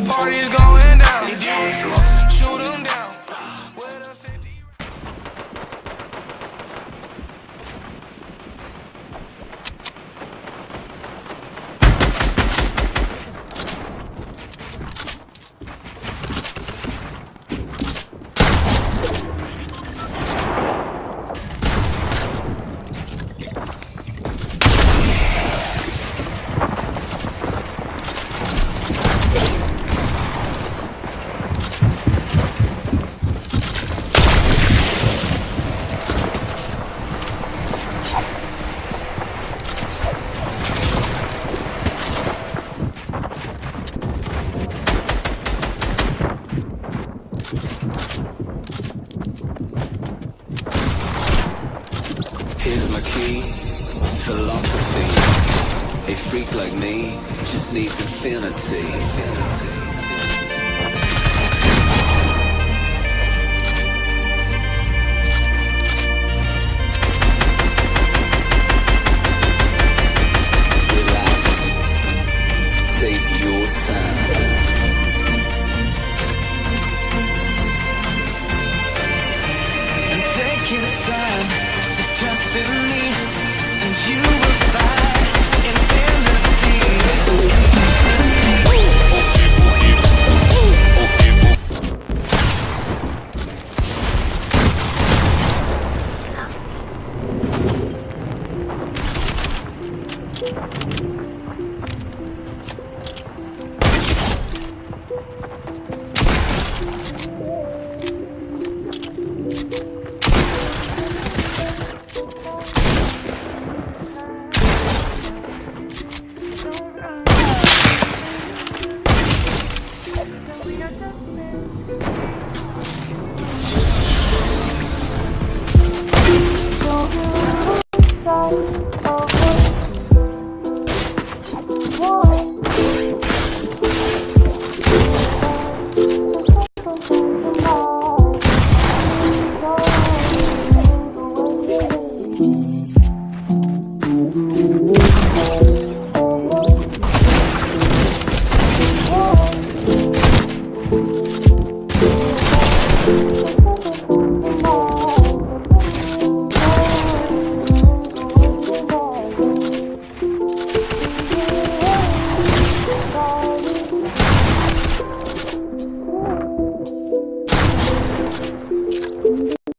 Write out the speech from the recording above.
party's going down. Shoot 'em down. With a 50. Here's my key, philosophy. A freak like me just needs infinity. Relax, take your time. And take your time. Trust in me, and you will find infinity. Salve.